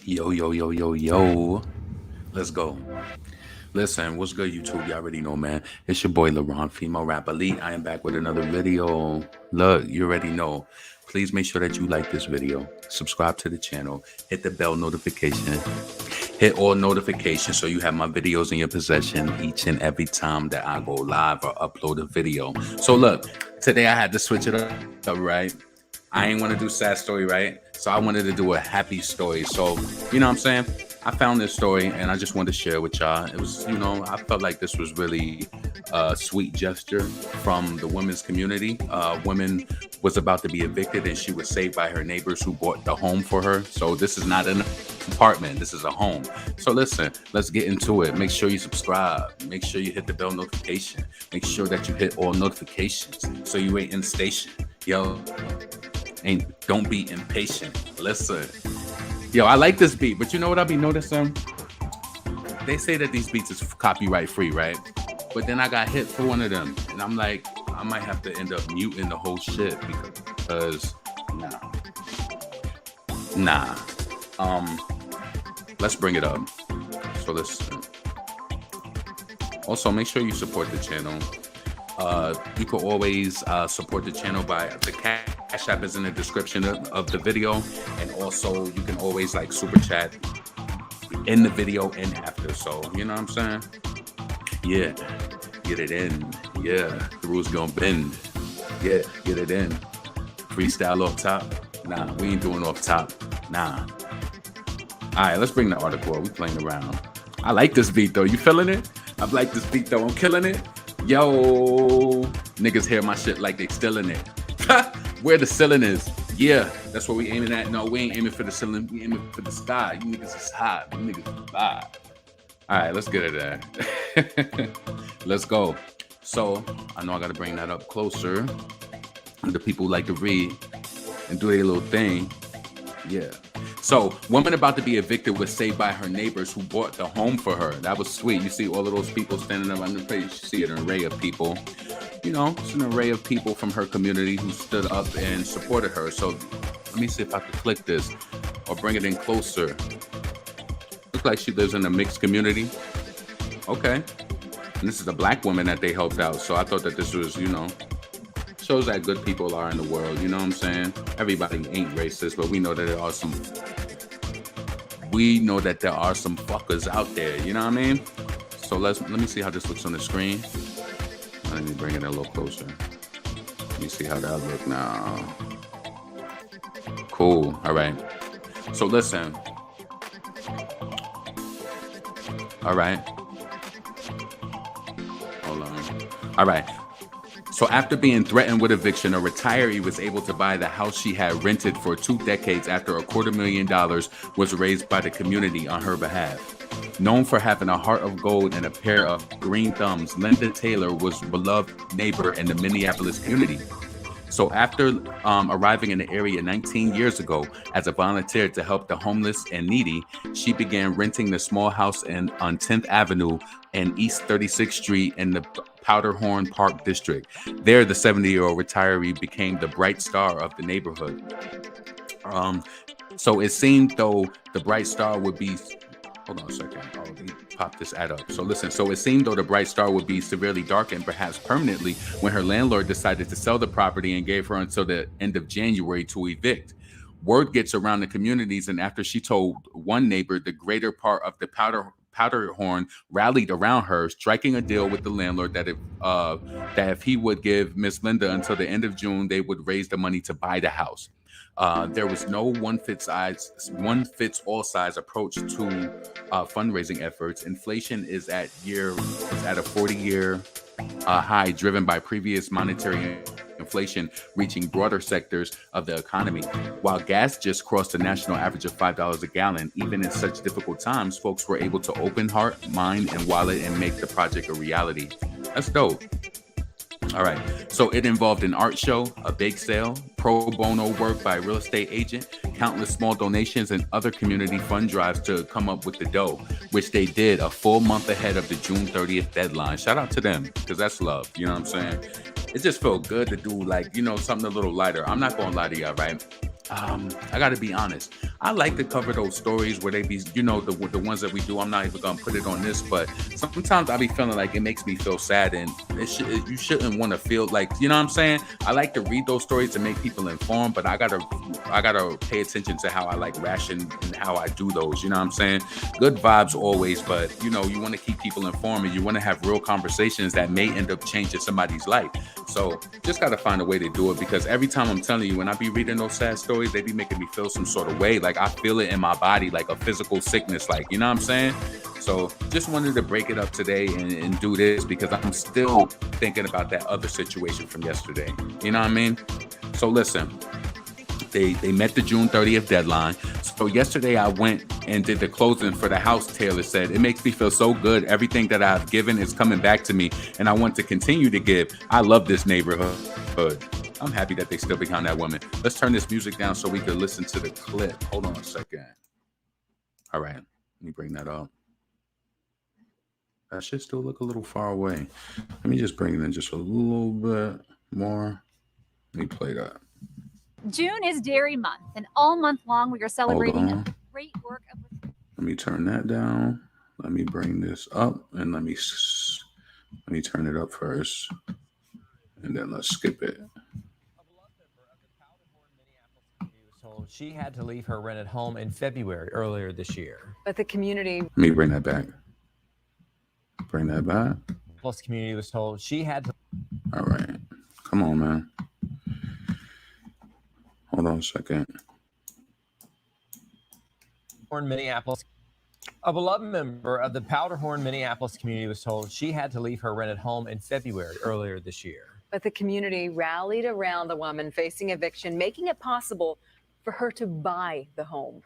Yo, yo, yo, yo, yo. Let's go. Listen, what's good, YouTube? You already know, man. It's your boy, LeBron, female rap elite. I am back with another video. Look, you already know. Please make sure that you like this video. Subscribe to the channel. Hit the bell notification. Hit all notifications so you have my videos in your possession each and every time that I go live or upload a video. So look, today I had to switch it up, right? I ain't want to do sad story, right? So I wanted to do a happy story. So, you know what I'm saying? I found this story and I just wanted to share with y'all. It was, I felt like this was really a sweet gesture from the women's community. Women was about to be evicted and she was saved by her neighbors who bought the home for her. So this is not an apartment, this is a home. So listen, let's get into it. Make sure you subscribe. Make sure you hit the bell notification. Make sure that you hit all notifications so you ain't in station. Yo, don't be impatient. Listen. Yo, I like this beat, but you know what I be noticing? They say that these beats is copyright free, right? But then I got hit for one of them, and I'm like, I might have to end up muting the whole shit because nah. Let's bring it up. So listen. Also, make sure you support the channel. You can always support the channel by the Cash App is in the description of the video, and also you can always like super chat in the video and after. So you know what I'm saying? Yeah, get it in. Yeah, the rules gonna bend. Yeah, get it in. Freestyle off top? Nah, we ain't doing off top. Nah. All right, let's bring the article. We playing around. I like this beat though. You feeling it? I like this beat though. I'm killing it. Yo, niggas hear my shit like they still in it. Where the ceiling is. Yeah, that's what we aiming at. No, we ain't aiming for the ceiling. We aiming for the sky. You niggas is high. You niggas is high. All right, let's get it there. Let's go. So, I know I got to bring that up closer. The people who like to read and do their little thing. Yeah. So, woman about to be evicted was saved by her neighbors who bought the home for her. That was sweet. You see all of those people standing up on the page. You see an array of people. You know, it's an array of people from her community who stood up and supported her. So, let me see if I can click this or bring it in closer. Looks like she lives in a mixed community. Okay. And this is a black woman that they helped out. So, I thought that this was, shows that good people are in the world. You know what I'm saying? Everybody ain't racist, but we know that there are some fuckers out there, you know what I mean? So let me see how this looks on the screen. Let me bring it a little closer. Let me see how that look now. Cool. All right. So listen. All right. Hold on. All right. So after being threatened with eviction, a retiree was able to buy the house she had rented for 2 decades after $250,000 was raised by the community on her behalf. Known for having a heart of gold and a pair of green thumbs, Linda Taylor was a beloved neighbor in the Minneapolis community. So after arriving in the area 19 years ago as a volunteer to help the homeless and needy, she began renting the small house on 10th Avenue and East 36th Street in the Powderhorn Park district. There, the 70-year-old retiree became the bright star of the neighborhood. So it seemed though the bright star would be... Hold on a second. Oh, let me pop this ad up. So listen, so it seemed though the bright star would be severely darkened, perhaps permanently, when her landlord decided to sell the property and gave her until the end of January to evict. Word gets around the communities, and after she told one neighbor, the greater part of the Powderhorn rallied around her, striking a deal with the landlord that if he would give Miss Linda until the end of June, they would raise the money to buy the house. There was no one fits all size approach to fundraising efforts. Inflation is at a 40-year high, driven by previous monetary inflation reaching broader sectors of the economy. While gas just crossed the national average of $5 a gallon, even in such difficult times, folks were able to open heart, mind, and wallet and make the project a reality. That's dope. All right, so it involved an art show, a bake sale, pro bono work by a real estate agent, countless small donations, and other community fund drives to come up with the dough, which they did a full month ahead of the June 30th deadline. Shout out to them, because that's love, you know what I'm saying? It just felt good to do, like, something a little lighter. I'm not going to lie to y'all, right? I got to be honest. I like to cover those stories where they be, the ones that we do. I'm not even gonna put it on this, but sometimes I be feeling like it makes me feel sad, and you shouldn't want to feel like, you know what I'm saying. I like to read those stories to make people informed, but I gotta pay attention to how I like ration and how I do those. You know what I'm saying? Good vibes always, but you want to keep people informed, and you want to have real conversations that may end up changing somebody's life. So just gotta find a way to do it, because every time, I'm telling you, when I be reading those sad stories, they be making me feel some sort of way. Like I feel it in my body, like a physical sickness, like, you know what I'm saying? So just wanted to break it up today and do this, because I'm still thinking about that other situation from yesterday. You know what I mean? So listen, they met the June 30th deadline. So yesterday I went and did the closing for the house. Taylor said, it makes me feel so good. Everything that I've given is coming back to me, and I want to continue to give. I love this neighborhood. I'm happy that they still behind that woman. Let's turn this music down so we can listen to the clip. Hold on a second. All right, let me bring that up. That should still look a little far away. Let me just bring it in just a little bit more. Let me play that. June is Dairy Month, and all month long we are celebrating the great work of... Let me turn that down. Let me bring this up, and let me turn it up first, and then let's skip it. She had to leave her rented home in February earlier this year. But the community... Let me bring that back. Bring that back. Plus, community was told she had to... All right. Come on, man. Hold on a second. Minneapolis. A beloved member of the Powderhorn, Minneapolis community was told she had to leave her rented home in February earlier this year. But the community rallied around the woman facing eviction, making it possible for her to buy the home.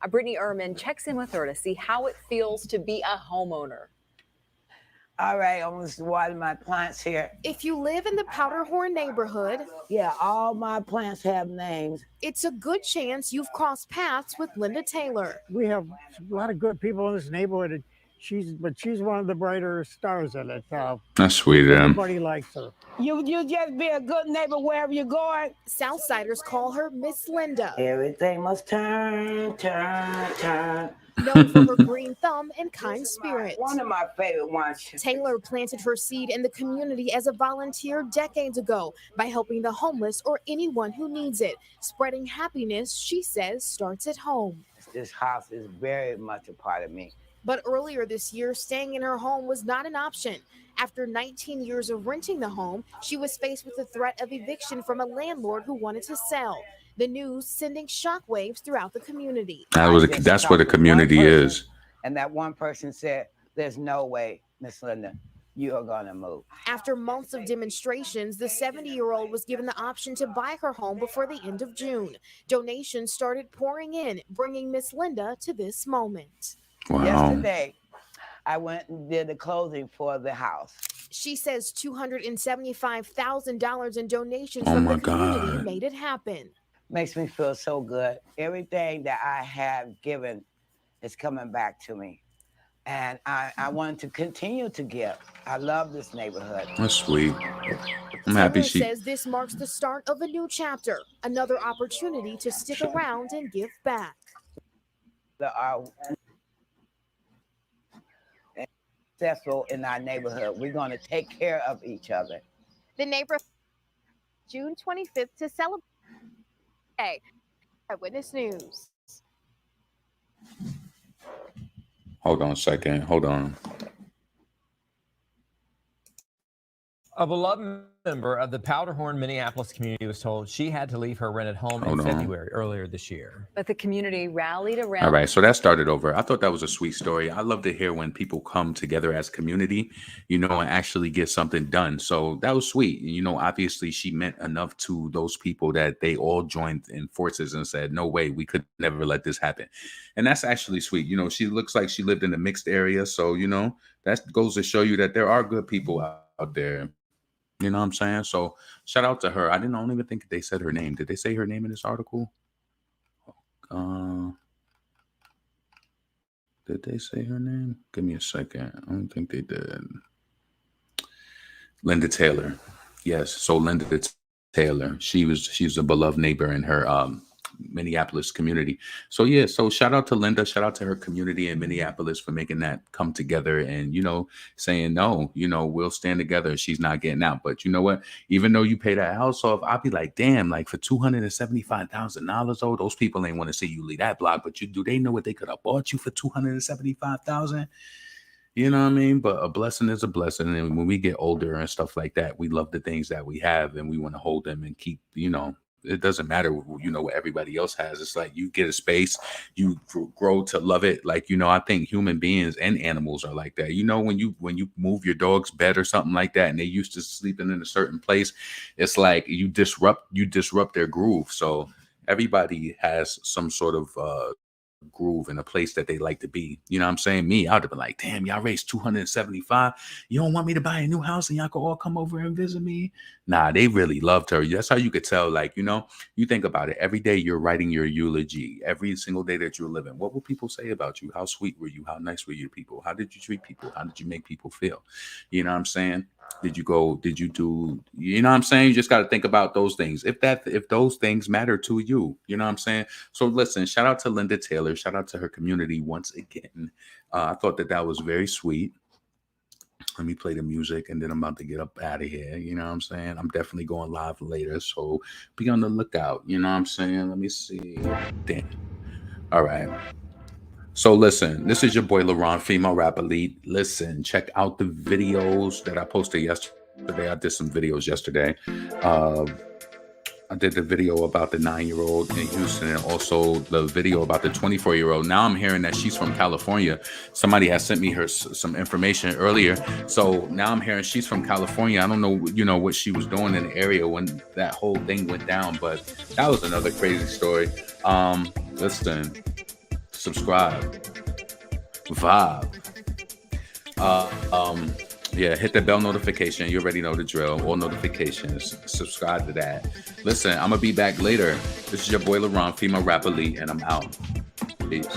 Brittany Ehrman checks in with her to see how it feels to be a homeowner. All right, I'm going to water my plants here. If you live in the Powderhorn neighborhood, yeah, all my plants have names. It's a good chance you've crossed paths with Linda Taylor. We have a lot of good people in this neighborhood. She's one of the brighter stars in it. That's sweet, everybody likes her. You just be a good neighbor wherever you're going. Southsiders call her Miss Linda. Everything must turn. Known for her green thumb and kind spirit. One of my favorite ones. Taylor planted her seed in the community as a volunteer decades ago by helping the homeless or anyone who needs it. Spreading happiness, she says, starts at home. This house is very much a part of me. But earlier this year, staying in her home was not an option. After 19 years of renting the home, she was faced with the threat of eviction from a landlord who wanted to sell. The news sending shockwaves throughout the community. That's what a community is. And that one person said, there's no way, Miss Linda, you are going to move. After months of demonstrations, the 70-year-old was given the option to buy her home before the end of June. Donations started pouring in, bringing Miss Linda to this moment. Wow. Yesterday, I went and did the closing for the house. She says $275,000 in donations from the community made it happen. Makes me feel so good. Everything that I have given is coming back to me. And I want to continue to give. I love this neighborhood. That's sweet. I'm happy she says this marks the start of a new chapter, another opportunity to stick around and give back. Successful in our neighborhood. We're going to take care of each other. The neighborhood June 25th to celebrate Eyewitness News. Hold on a second. Hold on. A beloved member of the Powderhorn, Minneapolis community was told she had to leave her rented home in February earlier this year. But the community rallied around. All right, so that started over. I thought that was a sweet story. I love to hear when people come together as community, and actually get something done. So that was sweet. Obviously she meant enough to those people that they all joined in forces and said, no way, we could never let this happen. And that's actually sweet. She looks like she lived in a mixed area. So, that goes to show you that there are good people out there. You know what I'm saying? So shout out to her. I don't even think they said her name. Did they say her name in this article? Did they say her name? Give me a second. I don't think they did. Linda Taylor. Yes. So Linda Taylor, she's a beloved neighbor in her Minneapolis community. So yeah, so shout out to Linda, shout out to her community in Minneapolis for making that come together and, saying, no, we'll stand together. She's not getting out. But you know what? Even though you pay that house off, I'll be like, damn, like for $275,000, oh, those people ain't want to see you leave that block. But do they know what they could have bought you for $275,000? You know what I mean? But a blessing is a blessing. And when we get older and stuff like that, we love the things that we have and we want to hold them and keep, it doesn't matter, what everybody else has. It's like you get a space, you grow to love it. Like, I think human beings and animals are like that. When you move your dog's bed or something like that, and they used to sleeping in a certain place, it's like you disrupt their groove. So everybody has some sort of groove in a place that they like to be. You know what I'm saying? Me, I'd have been like, damn, y'all raised 275. You don't want me to buy a new house and y'all can all come over and visit me? Nah, they really loved her. That's how you could tell. Like, you think about it. Every day you're writing your eulogy. Every single day that you're living. What will people say about you? How sweet were you? How nice were you to people? How did you treat people? How did you make people feel? You know what I'm saying? Did you do, you know what I'm saying? You just got to think about those things. If those things matter to you, you know what I'm saying? So listen, shout out to Linda Taylor. Shout out to her community once again. I thought that was very sweet. Let me play the music and then I'm about to get up out of here. You know what I'm saying? I'm definitely going live later. So be on the lookout. You know what I'm saying? Let me see. Damn. All right. So listen, this is your boy LaRon, female rap elite. Listen, check out the videos that I posted yesterday. I did some videos yesterday. I did the video about the 9-year-old in Houston and also the video about the 24-year-old. Now I'm hearing that she's from California. Somebody has sent me some information earlier. So now I'm hearing she's from California. I don't know, what she was doing in the area when that whole thing went down, but that was another crazy story. Listen, subscribe, vibe. Yeah, hit the bell notification. You already know the drill. All notifications. Subscribe to that. Listen, I'm going to be back later. This is your boy LaRon, female rap elite, and I'm out. Peace.